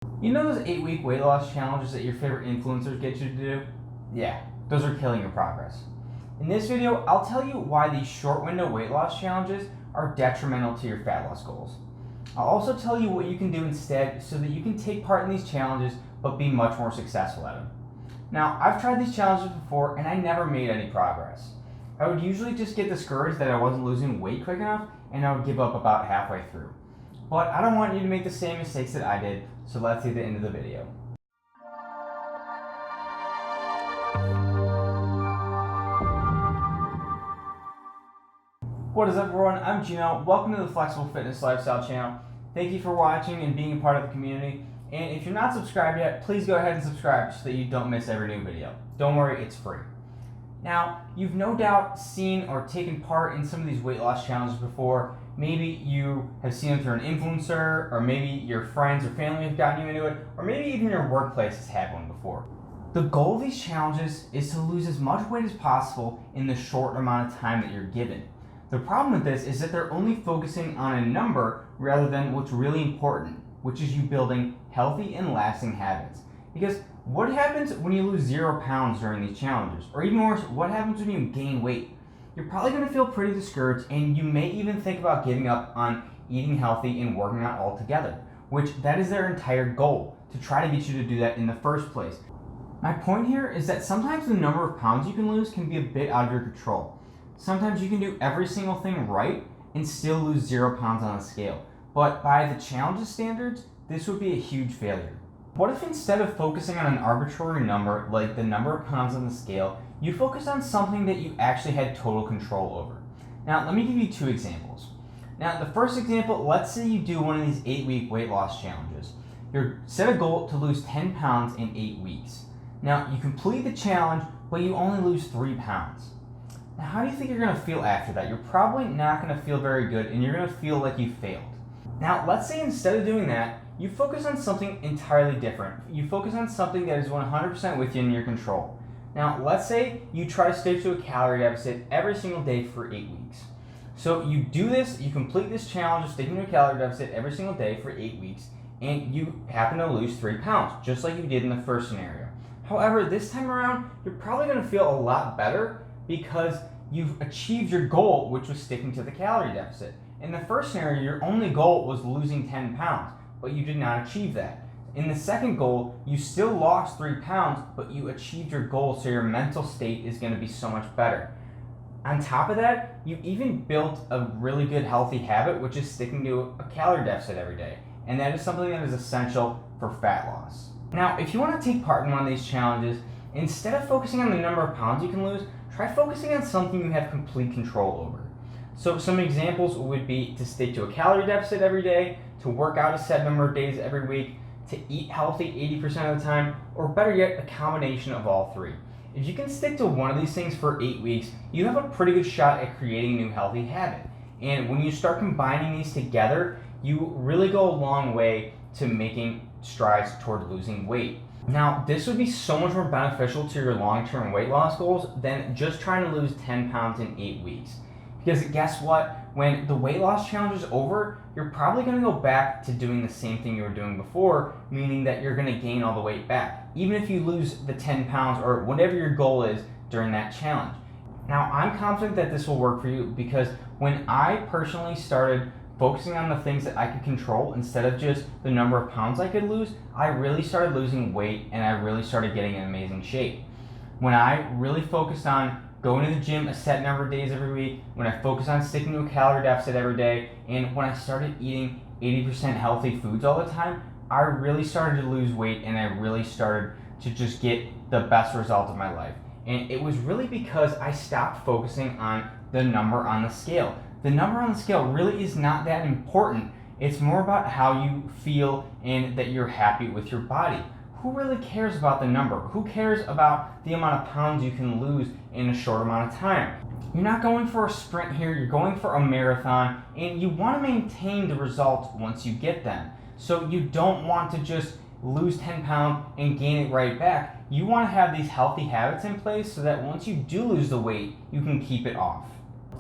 You know those 8-week weight loss challenges that your favorite influencers get you to do? Yeah, those are killing your progress. In this video, I'll tell you why these short window weight loss challenges are detrimental to your fat loss goals. I'll also tell you what you can do instead so that you can take part in these challenges but be much more successful at them. Now, I've tried these challenges before and I never made any progress. I would usually just get discouraged that I wasn't losing weight quick enough and I would give up about halfway through. But I don't want you to make the same mistakes that I did, so let's get into the video. What is up, everyone? I'm Gino. Welcome to the Flexible Fitness Lifestyle channel. Thank you for watching and being a part of the community. And if you're not subscribed yet, please go ahead and subscribe so that you don't miss every new video. Don't worry, it's free. Now, you've no doubt seen or taken part in some of these weight loss challenges before. Maybe you have seen them through an influencer, or maybe your friends or family have gotten you into it, or maybe even your workplace has had one before. The goal of these challenges is to lose as much weight as possible in the short amount of time that you're given. The problem with this is that they're only focusing on a number rather than what's really important, which is you building healthy and lasting habits. Because what happens when you lose 0 pounds during these challenges? Or even worse, what happens when you gain weight? You're probably going to feel pretty discouraged, and you may even think about giving up on eating healthy and working out altogether, which that is their entire goal, to try to get you to do that in the first place. My point here is that sometimes the number of pounds you can lose can be a bit out of your control. Sometimes you can do every single thing right and still lose 0 pounds on the scale. But by the challenges standards, this would be a huge failure. What if instead of focusing on an arbitrary number, like the number of pounds on the scale, you focus on something that you actually had total control over? Now, let me give you 2 examples. Now, the first example, let's say you do one of these 8-week weight loss challenges. You set a goal to lose 10 pounds in 8 weeks. Now, you complete the challenge, but you only lose 3 pounds. Now, how do you think you're going to feel after that? You're probably not going to feel very good, and you're going to feel like you failed. Now, let's say instead of doing that, you focus on something entirely different. You focus on something that is 100% within your control. Now, let's say you try to stick to a calorie deficit every single day for 8 weeks. So you do this, you complete this challenge of sticking to a calorie deficit every single day for 8 weeks, and you happen to lose 3 pounds, just like you did in the first scenario. However, this time around, you're probably going to feel a lot better because you've achieved your goal, which was sticking to the calorie deficit. In the first scenario, your only goal was losing 10 pounds, but you did not achieve that. In the second goal, you still lost 3 pounds, but you achieved your goal, so your mental state is going to be so much better. On top of that, you even built a really good healthy habit, which is sticking to a calorie deficit every day. And that is something that is essential for fat loss. Now, if you want to take part in one of these challenges, instead of focusing on the number of pounds you can lose, try focusing on something you have complete control over. So some examples would be to stick to a calorie deficit every day, to work out a set number of days every week, to eat healthy 80% of the time, or better yet, a combination of all 3. If you can stick to one of these things for 8 weeks, you have a pretty good shot at creating a new healthy habit. And when you start combining these together, you really go a long way to making strides toward losing weight. Now, this would be so much more beneficial to your long-term weight loss goals than just trying to lose 10 pounds in 8 weeks. Because guess what? When the weight loss challenge is over, you're probably going to go back to doing the same thing you were doing before, meaning that you're going to gain all the weight back, even if you lose the 10 pounds or whatever your goal is during that challenge. Now, I'm confident that this will work for you because when I personally started focusing on the things that I could control instead of just the number of pounds I could lose, I really started losing weight and I really started getting in amazing shape. When I really focused on going to the gym a set number of days every week, when I focused on sticking to a calorie deficit every day, and when I started eating 80% healthy foods all the time, I really started to lose weight and I really started to just get the best result of my life. And it was really because I stopped focusing on the number on the scale. The number on the scale really is not that important. It's more about how you feel and that you're happy with your body. Who really cares about the number? Who cares about the amount of pounds you can lose in a short amount of time? You're not going for a sprint here, you're going for a marathon, and you want to maintain the results once you get them. So you don't want to just lose 10 pounds and gain it right back. You want to have these healthy habits in place so that once you do lose the weight, you can keep it off.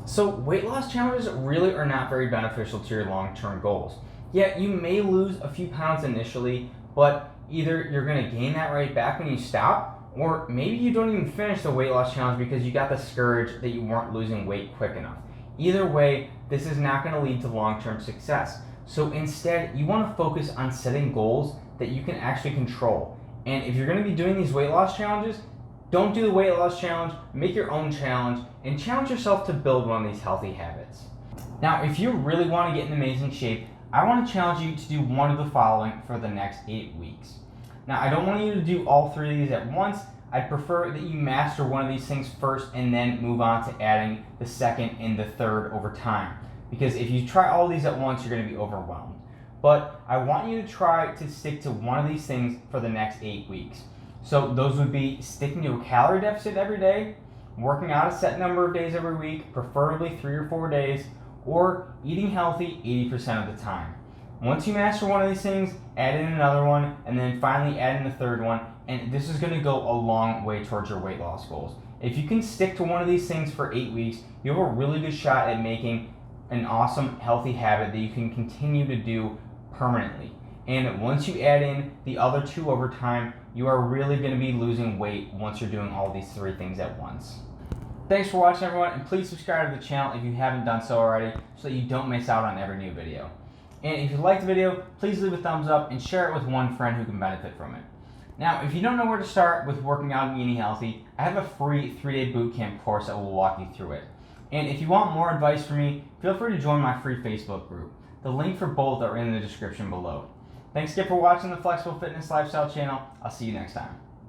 So weight loss challenges really are not very beneficial to your long-term goals. Yet you may lose a few pounds initially, But either you're going to gain that weight back when you stop, or maybe you don't even finish the weight loss challenge because you got discouraged that you weren't losing weight quick enough. Either way, this is not going to lead to long-term success. So instead, you want to focus on setting goals that you can actually control. And if you're going to be doing these weight loss challenges, don't do the weight loss challenge, make your own challenge, and challenge yourself to build one of these healthy habits. Now, if you really want to get in amazing shape, I want to challenge you to do one of the following for the next 8 weeks. Now, I don't want you to do all 3 of these at once. I'd prefer that you master one of these things first and then move on to adding the second and the third over time. Because if you try all these at once, you're going to be overwhelmed. But I want you to try to stick to one of these things for the next 8 weeks. So those would be sticking to a calorie deficit every day, working out a set number of days every week, preferably 3 or 4 days, or eating healthy 80% of the time. Once you master one of these things, add in another one, and then finally add in the third one, and this is going to go a long way towards your weight loss goals. If you can stick to one of these things for 8 weeks, you have a really good shot at making an awesome, healthy habit that you can continue to do permanently. And once you add in the other 2 over time, you are really going to be losing weight once you're doing all these 3 things at once. Thanks for watching, everyone, and please subscribe to the channel if you haven't done so already so that you don't miss out on every new video. And if you liked the video, please leave a thumbs up and share it with one friend who can benefit from it. Now, if you don't know where to start with working out and eating healthy, I have a free 3-day bootcamp course that will walk you through it. And if you want more advice from me, feel free to join my free Facebook group. The link for both are in the description below. Thanks again for watching the Flexible Fitness Lifestyle channel. I'll see you next time.